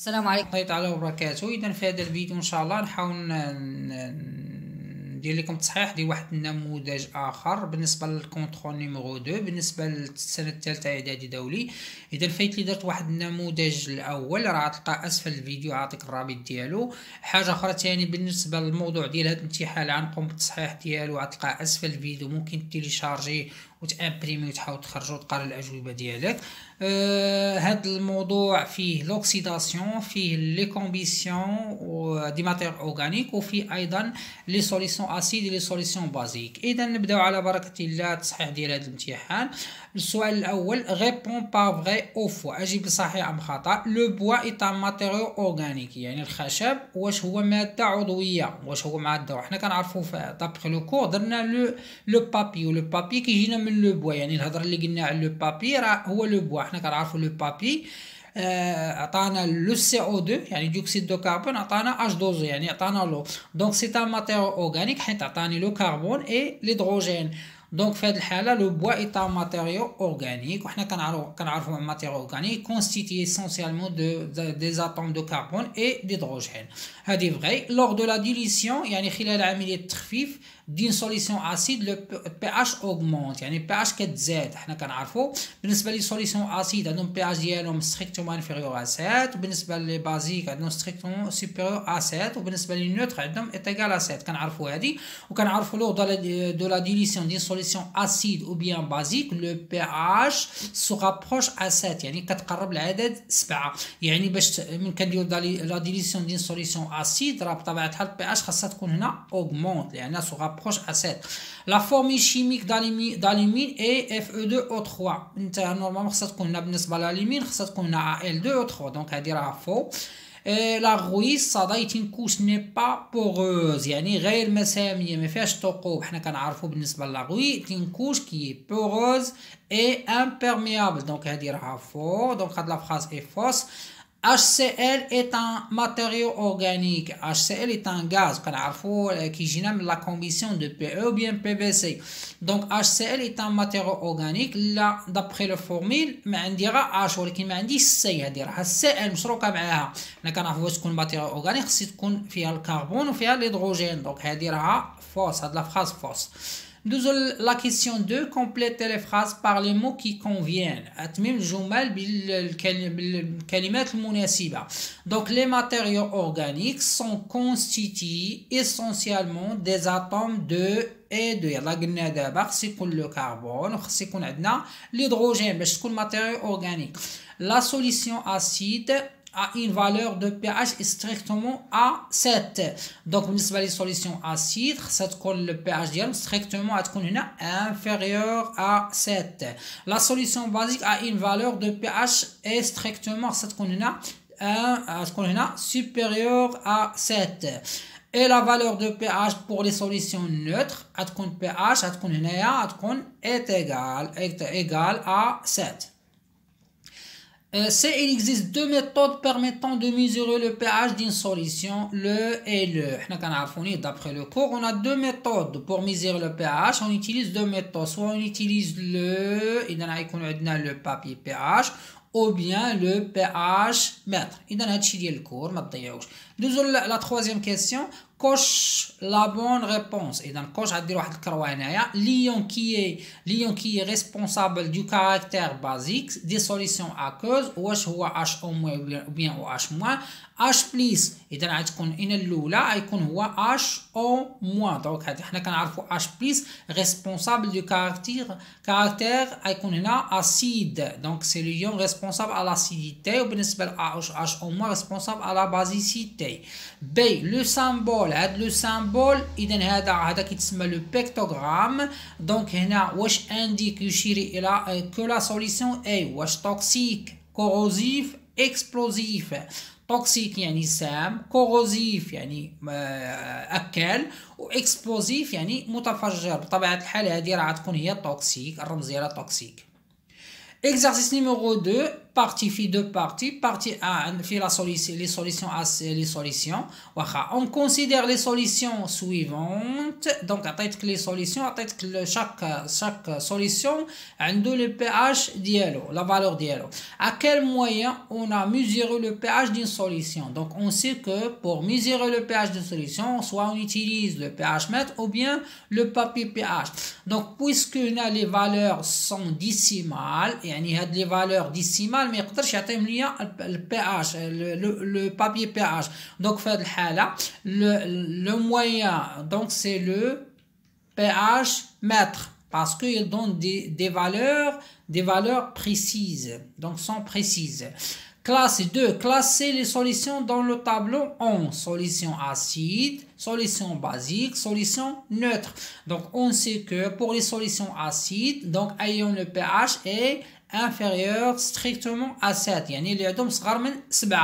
السلام عليكم ورحمة الله تعالى وبركاته. إذا في هذا الفيديو إن شاء الله نحاول ندير لكم تصحيح ديال واحد النموذج آخر بالنسبة للكونترول نيميرو 2 بالنسبة للسنة الثالثة إعدادي دولي. إذا فايت لي درت واحد النموذج الأول راه تلقى أسفل الفيديو عاطيك الرابط ديالو. حاجة أخرى تاني بالنسبة للموضوع ديال هذا الامتحان غنقوم بالتصحيح ديالو غتلقى أسفل الفيديو، ممكن تيليشارجي وتامبريمي وتحاول تخرج وتقرا الأجوبة ديالك. هاد الموضوع فيه لوكسيداسيون، فيه لي كومبيسيون دي ماتير اورغانيك، وفيه ايضا لي سوليسيون اسيد لي سوليسيون بازيك. اذا نبداو على بركه الله التصحيح ديال هذا الامتحان. السؤال الاول ريبون با فري او فو، اجيب صحيح ام خطا. لو بوا اي ان ماتيريو اورغانيك، يعني الخشب واش هو ماده عضويه، واش هو ماده. حنا كنعرفوا دابخي لو كور درنا لو بابي، ولو بابي كيجينا من لو بوا، يعني الهضره اللي قلنا على لو بابي راه هو لو بوا. حنا كنعرفوا لو بابي عطانا لو سي او 2 يعني ديوكسيد دو كربون، عطانا اش 2 يعني عطانا لو. دونك سي ان ماتيريو اورغانيك حيت عطاني لو كربون اي ليدروجين. دونك في هذه الحاله لو بوا اي ان ماتيريو اورغانيك، وحنا كنعرفوا ماتيريو اورغانيك كونستيتيي اسونسيالمون دي اتوم دو كربون اي ديدروجين. هذه فغي. لور دو لا ديليسيون يعني خلال عمليه التخفيف دين سوليسيون اسيد لو بي اش اوغمونت، يعني بي اش كتزاد. حنا كنعرفوا بالنسبه لي سوليسيون اسيد عندهم بي اش ديالهم ستريكتومون انفيريور ا 7، وبالنسبه لي بازيك عندهم ستريكتومون سوبيريور ا 7، وبالنسبه لي نوتر عندهم ايتيغال ا 7. كنعرفوا هذه، وكنعرفوا لو دو لا ديليسيون دين سوليسيون اسيد او بيان بازيك لو بي اش سو رابروش ا 7، يعني كتقرب العدد 7. يعني باش من كنديروا لا ديليسيون دين سوليسيون اسيد راه بطبيعه الحال بي اش خاصها تكون هنا اوغمونت لان سو proche à 7. La formule chimique d'alumine est Fe2O3. انت نورمالمون خصها تكون هنا بالنسبه للالومين خصها تكون هنا Al2O3، دونك هذه راه فو. لا غويس صدايت كوش ني با بوروز، يعني غير مساميه ما فيهاش ثقوب. حنا كنعرفوا بالنسبه لاغوي كوش كي بوروز اي امبيرميابل، دونك هذه راه فو. دونك هاد لا فراز اي فوس. HCl est un matériau organique. HCl est un gaz qui vient de la combustion de PE ou bien PVC. Donc HCl est un matériau organique. Là, d'après la formule, on dira H, ولكن ما عنديش C. هذه راه الCl مشروكه معاها. حنا كنعرفوا واش تكون ماتيريو اورغانيك خص تكون فيها الكربون وفيها الهيدروجين. دونك هذه راه فوس، هاد لا فراز فوس. La question 2, complétez les phrases par les mots qui conviennent. أتمم الجمل بالكلمات المناسبة. Donc les matériaux organiques sont constitués essentiellement des atomes de et de يلا قلنا دابا خص يكون لو كربون وخص يكون عندنا l'hydrogène باش تكون matériau organique. La solution acide a une valeur de pH strictement à 7. Donc بالنسبه لي solution acide خصها تكون le pH ديالها strictement غتكون هنا inférieur à 7. La solution basique a une valeur de pH strictement خصها تكون هنا supérieur à 7. Et la valeur de pH pour les solutions neutres غتكون pH غتكون هنايا غتكون égal à 7. Il existe deux méthodes permettant de mesurer le pH d'une solution, le et le. D'après le cours, on a deux méthodes pour mesurer le pH. On utilise deux méthodes. Soit on utilise le papier pH ou bien le pH mètre. La troisième question. Coche la bonne réponse. Et dans le coche, on va dire l'ion qui est responsable du caractère basique des solutions aqueuses, ou H ou bien OH-. H plus إذا غتكون هنا الأولى غيكون هو H أو moins. دونك حنا كنعرفوا H plus responsable du caractère غيكون هنا acide. Donc c'est l'ion responsable à l'acidité، وبالنسبة ل H أو moins responsable à la basicité. B le symbole، هذا لو سامبول إذا هذا كيتسمى لو بيكتوغرام. دونك هنا واش انديك يشير إلى كو لا سوليسيون اي واش توكسيك كوروزيف اكسبلوزيف. توكسيك يعني سام، كوروزيف يعني أكل، وإكسبلوزيف يعني متفجر. بطبيعة الحال هذه راه تكون هي توكسيك، الرمز ديالها توكسيك. Exercice numéro 2. parties في deux parties. Partie 1 في la solution, les solutions les solutions. On considère les solutions suivantes. Donc عطيتك les solutions, عطيتك chaque solution عنده le pH ديالو, la valeur ديالو. À quel moyen on a mesuré le pH d'une solution? Donc on sait que pour mesurer le pH d'une solution, soit on utilise le pH mètre ou bien le papier pH. Donc puisque les valeurs sont décimales, يعني هاد les valeurs décimales ما يقدرش يعطيهم ليا le pH, le papier pH. Donc في هاد الحالة le moyen donc c'est le pH mètre parce qu'il donne des valeurs précises, donc sont précises. Classe 2, classer les solutions dans le tableau en solution acide, solution basique, solution neutre. Donc on sait que pour les solutions acides, donc ayant le pH est inférieur strictement à 7, يعني اللي عندهم صغار من 7.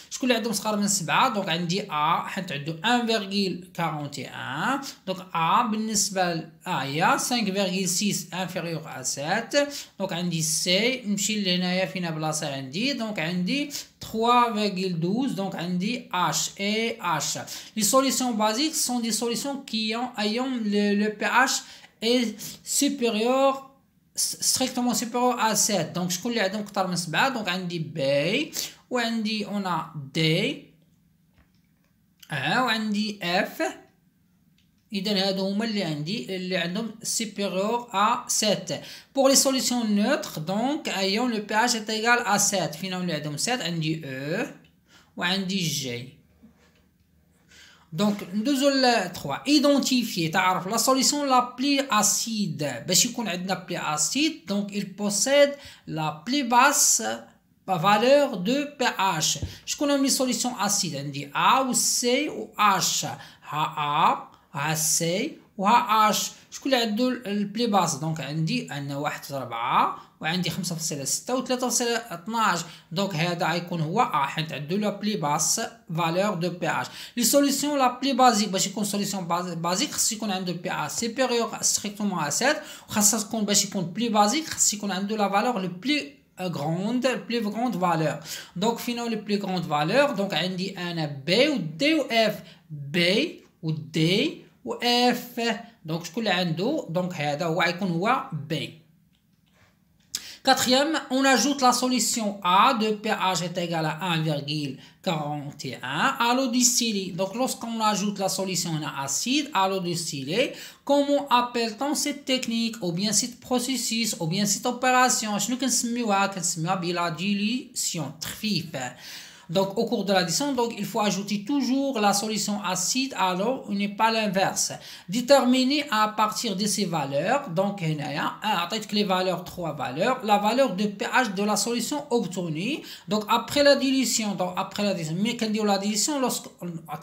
شكون اللي عندهم صغار من 7؟ دونك عندي A حيت عنده 1,41. دونك A بالنسبة ل A هي 5,6 inférieur à 7. دونك عندي C نمشي لهنايا فينا بلاصة عندي. دونك عندي 3,12. donc on dit H et H. Les solutions basiques sont des solutions qui ayant le pH est supérieur, strictement supérieur à 7. donc شكون اللي عندهم كتر من 7؟ donc عندي B وعندي on a D وعندي F. إذا هادو هما اللي عندهم supérieur à 7. pour les solutions neutres donc ayant le pH est égal à 7. فينا اللي عندهم 7 عندي E وعندي G. donc ندوزو ل 3. identifier تعرف la solution la plus acide. باش يكون عندنا plus acide donc il possède la plus basse valeur de pH. شكون هما les solutions acides؟ عندي A و C و H. ها A ها C وها H. شكون اللي عنده البلي باس؟ دونك عندي 1.4 وعندي 5.6 و 3.12. دونك هذا غيكون هو A حيت عنده لا بلي باس فالور دو بي اش. لي سوليسيون لا بلي بازيك باش يكون سوليسيون بازيك خص يكون عنده بي اش سيبيريور ستريكتومون ا 7 وخاصها تكون باش يكون بلي بازيك خص يكون عنده لا فالور لو بلي plus grande valeur. donc finalement les plus grandes valeurs donc عندي انا B و D و F. B و D و F. donc شكون اللي عنده donc هذا هو غيكون هو B. Quatrième, on ajoute la solution A de pH est égal à 1,41 à l'eau distillée. Donc lorsqu'on ajoute la solution acide à l'eau distillée, comment appelle-t-on cette technique ou bien ce processus ou bien cette opération? شنو كنسميوها؟ كنسميوها بلا ديليسيون تخفيف. donc au cours de l'addition donc il faut ajouter toujours la solution acide à l'eau et n'est pas l'inverse. déterminer à partir de ces valeurs donc هنايا عطيتك les valeurs 3 valeurs la valeur de pH de la solution obtenue. donc après la dilution donc après la dilution mais كنديروا la dilution lorsque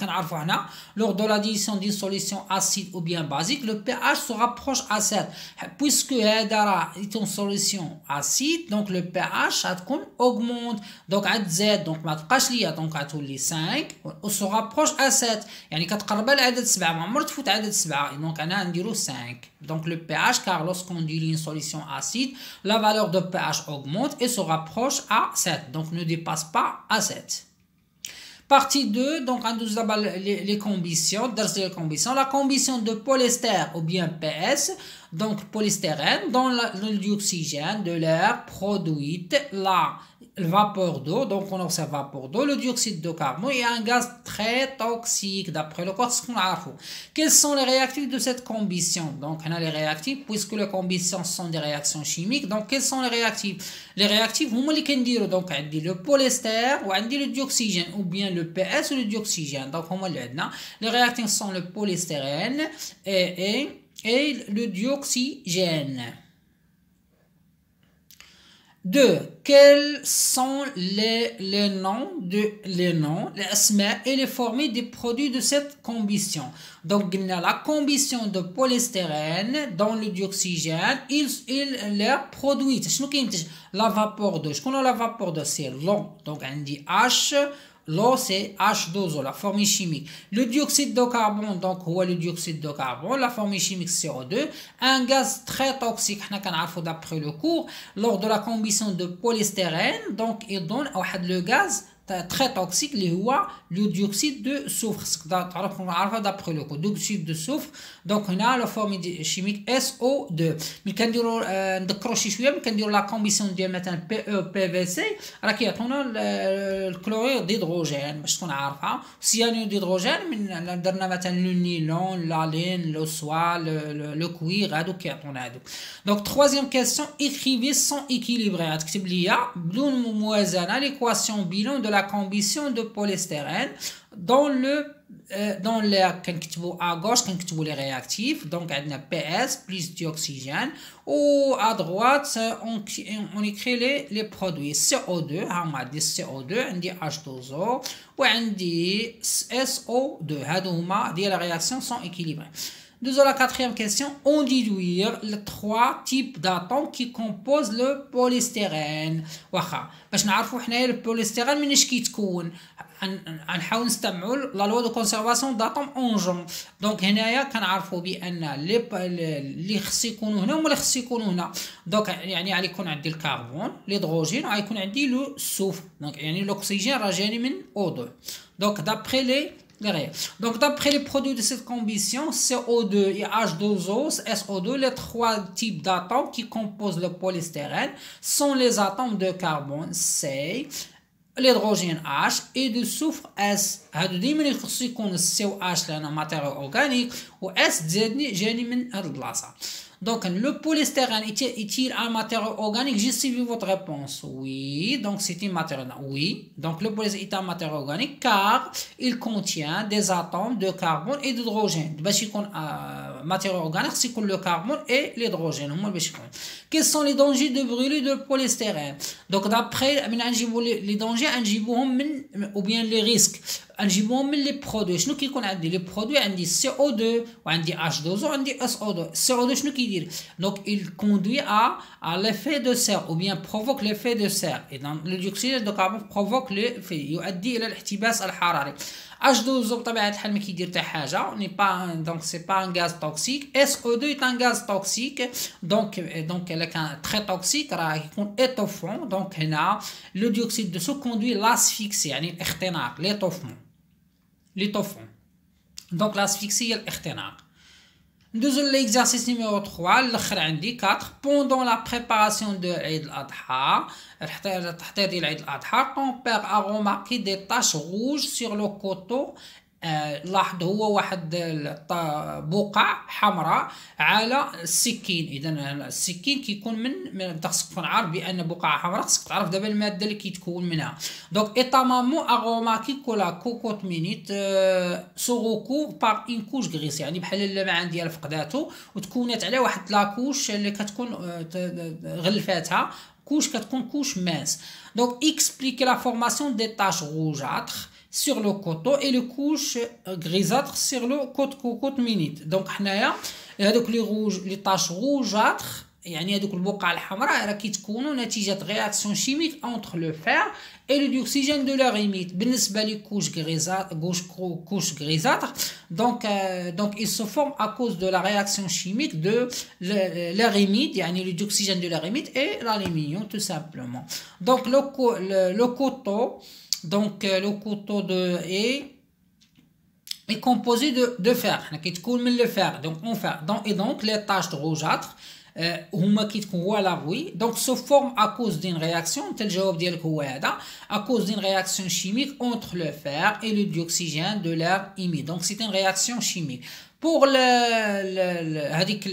كنعرفوا هنا lors de la dilution d'une solution acide ou bien basique le pH se rapproche à 7 puisque هذا راه une solution acide donc le pH غتكون augmente donc غتزاد donc ما تبقاش ليا دونك غتولي 5 و se rapproche à 7 يعني كتقرب لعدد 7 ما عمر تفوت عدد 7 دونك انا نديرو 5. donc le pH car lorsqu'on dilue une solution acide la valeur de pH augmente et se rapproche à 7 donc ne dépasse pas à 7. Partie 2, donc on nous a les combustions, les combustions, la combustion de polyester ou bien PS, donc polystyrène, dans le dioxygène de l'air produite la vapeur d'eau, donc on observe vapeur d'eau, le dioxyde de carbone est un gaz très toxique d'après le corps. Quels sont les réactifs de cette combustion? Donc on a les réactifs puisque les combustions sont des réactions chimiques. Donc quels sont les réactifs? Les réactifs هما اللي كنديروا donc عندي le polystère وعندي le dioxygène ou bien le PS ou le dioxygène. donc هما اللي عندنا les réactifs sont le polystyrène et le dioxygène. 2. Quels sont les noms, les asma et les formules des produits de cette combustion? Donc, la combustion de polystyrène dans le dioxygène, il leur produit la vapeur d'eau. Je connais la vapeur d'eau, c'est l'eau. Donc, on dit H. l'eau c'est H2O, la formule chimique. Le dioxyde de carbone, donc le dioxyde de carbone, la formule chimique CO2, un gaz très toxique, d'après le cours, lors de la combustion de polystyrène, donc il donne le gaz très toxique اللي هو le dioxyde de soufre. تعرفوا نعرفها d'après le cours, dioxyde de soufre. donc هنا la formule chimique SO2. ملي كنديروا نذكروا شي شويه ملي كنديروا لا كومبيسيون ديال مثلا PE PVC راه كيعطونا الكلوريد ديدروجين باش تكون عارفها. سيانو ديدروجين من درنا مثلا لو نيلون لالين لو سوا لو كوير هادو كيعطونا هادو. donc troisième question, écrivez sans équilibré. تكتب ليا بدون موازنه l'équation bilan de la combustion de polystyrène dans l'air. كنكتبوا à gauche كنكتبوا les réactifs, donc عندنا PS plus dioxygène, ou à droite on écrit les produits. CO2 هما عندي CO2 عندي H2O وعندي SO2 هادو هما ديال la réaction sont équilibrées. Dans la quatrième question, on déduire les trois types d'atomes qui composent le polystyrène. واخا باش نعرفوا حنايا البوليستيرين مناش كيتكون غنحاول نستعملوا لا لوا دو كونسيرفاسيون داتوم اونجون. دونك هنايا كنعرفوا بان اللي خص يكونوا هنا هما اللي خص يكونوا هنا. دونك يعني غيكون عندي الكربون الهيدروجين وغيكون عندي لو سوفر. دونك يعني الاكسجين راه جاني من O2. دونك دابري لي derrière. Donc d'après les produits de cette combustion, CO2 et H2O, SO2, les trois types d'atomes qui composent le polystyrène sont les atomes de carbone C, l'hydrogène H et de soufre S. هادو ديما يخصو يكون COH لأنه ماتيريال أورغانيك و S جاني من هاد البلاصة. Donc, le polystyrène est-il un matériau organique? J'ai suivi votre réponse. Oui, donc c'est une matière. Oui, donc le polystyrène est un matériau organique car il contient des atomes de carbone et d'hydrogène. باش يكون matériau organique, c'est le carbone et l'hydrogène. Quels sont les dangers de brûler de polystyrène? Donc, d'après les dangers, ou bien les risques. نجيبوهم من لي برودوي. شنو كيكون عندي لي برودوي؟ عندي CO2 وعندي H2O وعندي SO2. CO2 شنو كيدير؟ donc il conduit à l'effet de serre ou bien provoque l'effet de serre, et donc le dioxyde de carbone provoque l'effet يؤدي الى الاحتباس الحراري. H2O بطبيعه الحال ما كيدير حتى حاجه ني با donc c'est pas un gaz toxique. SO2 est un gaz toxique donc elle est très toxique راه يكون étouffant. donc هنا le dioxyde de soufre conduit l'asphyxie يعني الاختناق l'étouffement. donc l'asphyxie الاختناق. Deuxième l'exercice numéro 3 الاخر عندي 4. pendant la préparation de عيد الأضحى التحضير ديال عيد الأضحى ton père a remarqué des taches rouges sur le coteau. لاحظ هو واحد بقع حمراء على السكين. اذا السكين كيكون من خصك تكون عارف بان بقعه حمراء خصك تعرف دابا الماده اللي كيتكون منها. دونك ايتا مامو ا روماركي كولا كوكوت مينيت سوغوكو بار اون كوش غريس يعني بحال اللمعان ديال فقداتو وتكونت عليه واحد لاكوش اللي كتكون غلفاتها كوش كتكون كوش ماس. دونك اكسبليكي لا فورماسيون دي تاش روجاتر sur le coteau et le couche grisâtre sur le cocotte minute. donc حنايا هذوك لي روج لي طاش روجاتر يعني هذوك البقع الحمراء راه كيتكونوا نتيجه رياكسيون شيميك entre le fer et le dioxygène de l'arémite. بالنسبه لي couche grisâtre donc il se forme à cause de la réaction chimique de l'arémite يعني le dioxygène de l'arémite et l'aluminium tout simplement. donc le coteau donc le coteau est composé de fer. حنا كيتكون من le fer donc on fer et donc les taches rougeâtres هما كيتكون ولا روي donc se forme à cause d'une réaction. حتى الجواب ديالك هو هذا à cause d'une réaction chimique entre le fer et le dioxygène de l'air humide. donc c'est une réaction chimique. pour هذيك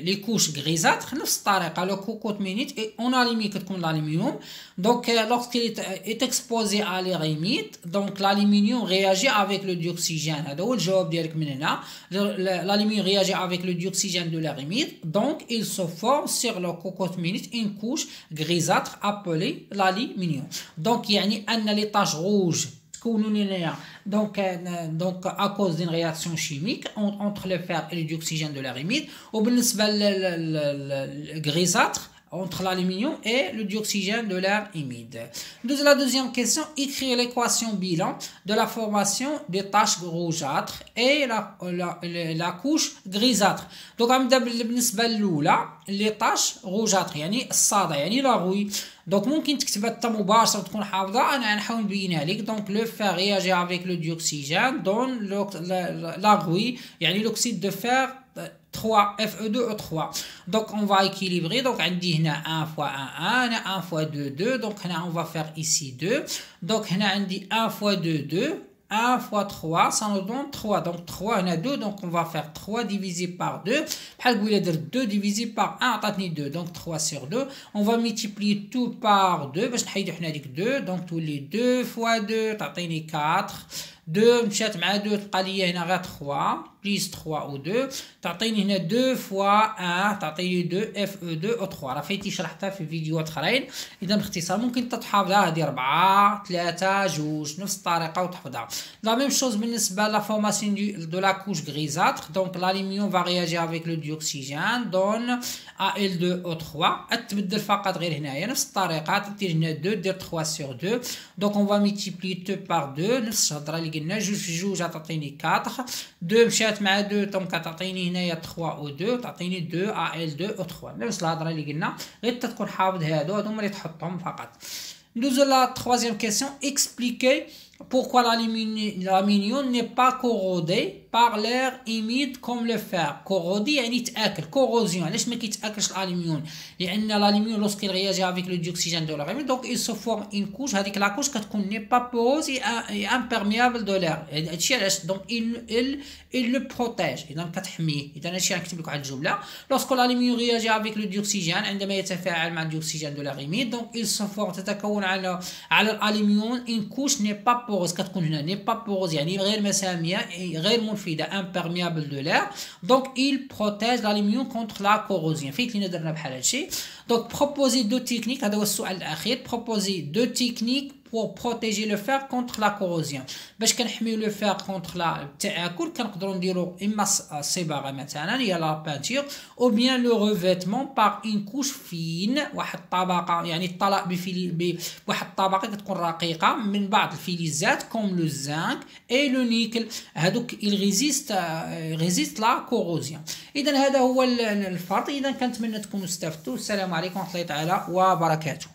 les couches grisâtres نفس الطريقه لو كوكوت مينيت اون الومنيوم كتكون الالومنيوم. donc lorsqu'il est exposé à l'arémite donc l'aluminium réagit avec le dioxygène. هذا هو الجواب ديالك من هنا. l'aluminium réagit avec le dioxygène de l'arémite donc il se forme sur le cocotte minute une couche grisâtre appelée l'aluminium. donc يعني ان les taches rouges donc à cause d'une réaction chimique entre le fer et le dioxygène de l'arémite. وبالنسبه للغريزاتر entre l'aluminium et le dioxygène de l'air humide. La deuxième question, écrire l'équation bilan de la formation des taches rougeâtres et la couche grisâtre. Donc غنبدا بالنسبه الاولى لي طاش rougeâtres يعني الصاده يعني لا غوي. دونك ممكن تكتبها حتى مباشره تكون حافظه، انا غنحاول نبينها لك. دونك لو فير réagit avec le dioxygène donne la rouille يعني l'oxyde de fer 3 Fe2O3. Donc on va équilibrer. Donc عندي هنا 1 fois 1 1 هنا 1 fois 2 2. Donc هنا on va faire ici 2. Donc هنا عندي 1 fois 2 2 1 fois 3 ça nous donne 3. Donc 3 هنا 2. Donc on va faire 3 divisé par 2 بحال قولي درت 2 divisé par 1 عطاتني 2. Donc 3 sur 2 on va multiplier tout par 2 باش نحيدو حنا ديك 2. Donc تولي 2 fois 2 تعطيني 4. 2 مشات مع 2 تبقى لي هنا غير 3 بليس 3 و 2 تعطيني هنا 2 فوا 1 تعطيني 2 Fe2O3. راه فايتي شرحتها في فيديوهات اخرين. اذا باختصار ممكن تحفظها هذه 4 3 2 نفس الطريقه وتحفظها. لا ميم شوز بالنسبه لا فورماسيون دو لا كوش غريزاتر. دونك l'aluminium va réagir avec le dioxygène donne Al2O3. تبدل فقط غير هنايا نفس الطريقه دير هنا 2 دير 3 sur 2. دونك on va multiplier 2 par 2 نفس الهضره اللي قلنا 2 في 2 تعطيني 4. 2 مشات مع 2 دونك تعطيني هنايا 3 و 2 تعطيني 2 Al2O3 نفس الهضره اللي قلنا غير تكون حافظ هادو اللي تحطهم فقط. ندوزو لا troisième question. Expliquer pourquoi l'aluminium n'est pas corrodé par l'air humide comme le fer. corrodé يعني يتاكل. corrosion علاش ما كيتاكلش الالومنيوم؟ لان الالومنيوم lorsqu'il réagit avec le dioxygène de l'air humide donc il se forme une couche. هذيك لا couche كتكون n'est pas porose et imperméable de l'air. هادشي علاش donc il le protège. اذا كتحميه. اذا هادشي غنكتب لك واحد الجمله. lorsque l'aluminium réagit avec le dioxygène عندما يتفاعل مع الديوكسيجين de l'air humide donc il se forme تتكون على الالومنيوم une couche n'est pas porose. كتكون هنا n'est pas porose يعني غير مساميه غير منفذه imperméable de l'air. donc il protège l'aluminium contre la corrosion. فايت لينا درنا بحال هادشي. donc proposer deux techniques. هذا هو السؤال الاخير. proposer deux techniques pour protéger le fer contre la corrosion. باش كنحميو لو فير كونتر التآكل كنقدروا نديروا اما الصباغه مثلا هي لا بانتور او بيان لو ريفيتمون بار اون كوش فين واحد الطبقه يعني الطلاء بواحد الطبقه كتكون رقيقه من بعض الفلزات كوم لو زانك اي لو نيكل. هذوك ريزيست لا كوروزيون. اذا هذا هو الفرق. اذا كنتمنى تكونوا استفدتوا. السلام عليكم ورحمه الله تعالى وبركاته.